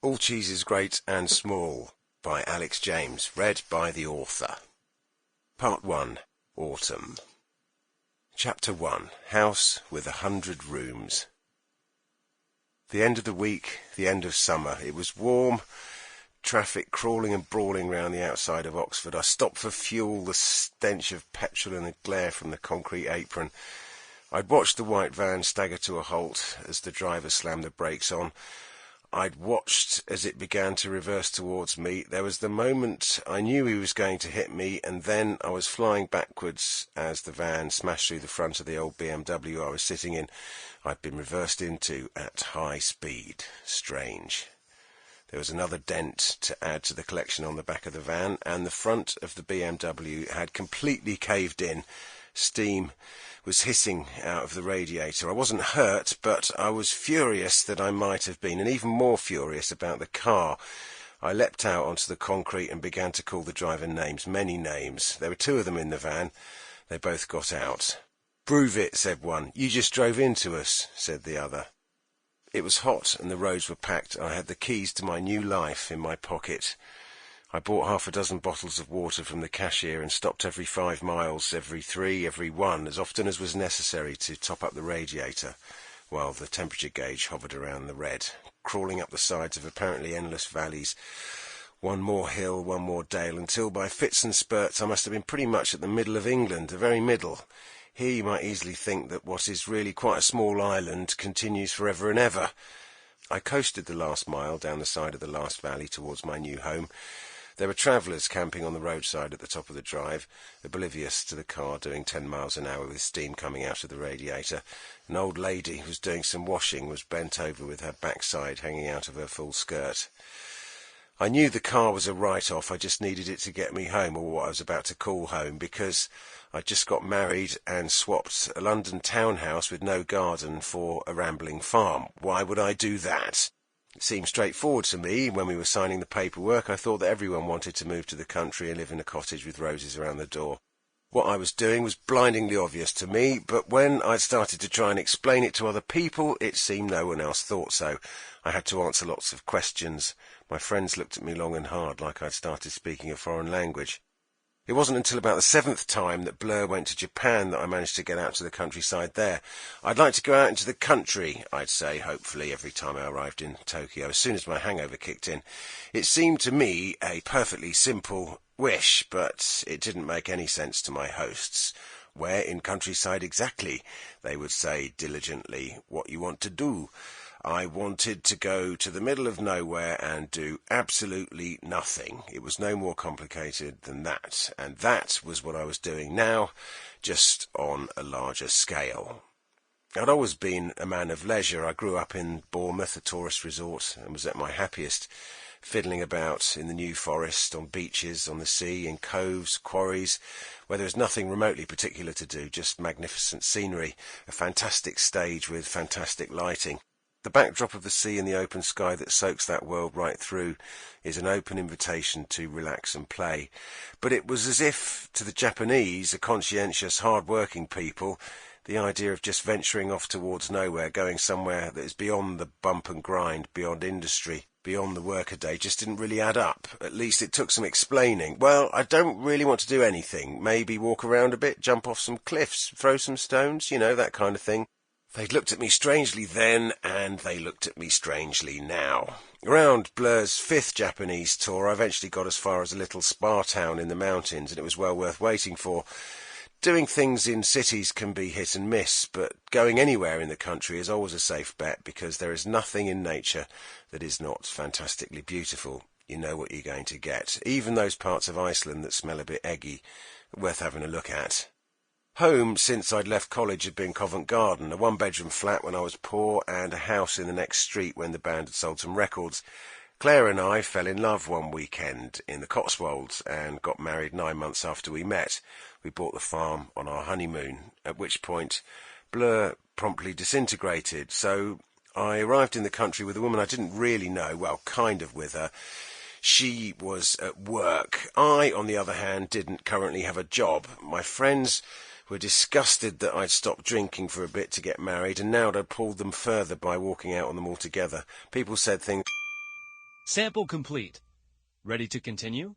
All Cheeses Great and Small by Alex James, read by the author. Part 1. Autumn. Chapter 1. House with 100 Rooms. The end of the week, the end of summer. It was warm, traffic crawling and brawling round the outside of Oxford. I stopped for fuel, the stench of petrol and the glare from the concrete apron. I'd watched the white van stagger to a halt as the driver slammed the brakes on. I'd watched as it began to reverse towards me. There was the moment I knew he was going to hit me, and then I was flying backwards as the van smashed through the front of the old BMW I was sitting in. I'd been reversed into at high speed. Strange. There was another dent to add to the collection on the back of the van, and the front of the BMW had completely caved in. Steam was hissing out of the radiator. I wasn't hurt, but I was furious that I might have been, and even more furious about the car. I leapt out onto the concrete and began to call the driver names, many names. There were two of them in the van. They both got out. "Prove it," said one. "You just drove into us," said the other. It was hot and the roads were packed. I had the keys to my new life in my pocket. I bought 6 bottles of water from the cashier and stopped every 5 miles, every 3, every 1, as often as was necessary to top up the radiator, while the temperature gauge hovered around the red, crawling up the sides of apparently endless valleys, one more hill, one more dale, until by fits and spurts I must have been pretty much at the middle of England, the very middle. Here you might easily think that what is really quite a small island continues forever and ever. I coasted the last mile down the side of the last valley towards my new home. There were travellers camping on the roadside at the top of the drive, oblivious to the car doing 10 miles an hour with steam coming out of the radiator. An old lady who was doing some washing was bent over with her backside hanging out of her full skirt. I knew the car was a write-off. I just needed it to get me home, or what I was about to call home, because I'd just got married and swapped a London townhouse with no garden for a rambling farm. Why would I do that? It seemed straightforward to me. When we were signing the paperwork, I thought that everyone wanted to move to the country and live in a cottage with roses around the door. What I was doing was blindingly obvious to me, but when I started to try and explain it to other people, it seemed no one else thought so. I had to answer lots of questions. My friends looked at me long and hard, like I'd started speaking a foreign language. It wasn't until about the 7th time that Blur went to Japan that I managed to get out to the countryside there. "I'd like to go out into the country," I'd say, hopefully, every time I arrived in Tokyo, as soon as my hangover kicked in. It seemed to me a perfectly simple wish, but it didn't make any sense to my hosts. "Where in countryside exactly?" they would say diligently. "What you want to do?" I wanted to go to the middle of nowhere and do absolutely nothing. It was no more complicated than that, and that was what I was doing now, just on a larger scale. I'd always been a man of leisure. I grew up in Bournemouth, a tourist resort, and was at my happiest fiddling about in the New Forest, on beaches, on the sea, in coves, quarries, where there was nothing remotely particular to do, just magnificent scenery, a fantastic stage with fantastic lighting. The backdrop of the sea and the open sky that soaks that world right through is an open invitation to relax and play. But it was as if, to the Japanese, a conscientious, hard-working people, the idea of just venturing off towards nowhere, going somewhere that is beyond the bump and grind, beyond industry, beyond the workaday, just didn't really add up. At least it took some explaining. "Well, I don't really want to do anything. Maybe walk around a bit, jump off some cliffs, throw some stones, that kind of thing." They'd looked at me strangely then, and they looked at me strangely now. Around Blur's 5th Japanese tour, I eventually got as far as a little spa town in the mountains, and it was well worth waiting for. Doing things in cities can be hit and miss, but going anywhere in the country is always a safe bet, because there is nothing in nature that is not fantastically beautiful. You know what you're going to get. Even those parts of Iceland that smell a bit eggy, worth having a look at. Home, since I'd left college, had been Covent Garden, a 1-bedroom flat when I was poor, and a house in the next street when the band had sold some records. Claire and I fell in love one weekend in the Cotswolds and got married 9 months after we met. We bought the farm on our honeymoon, at which point Blur promptly disintegrated. So I arrived in the country with a woman I didn't really know, well, kind of with her. She was at work. I, on the other hand, didn't currently have a job. My friends were disgusted that I'd stopped drinking for a bit to get married, and now I'd pulled them further by walking out on them altogether. People said things Sample complete. Ready to continue?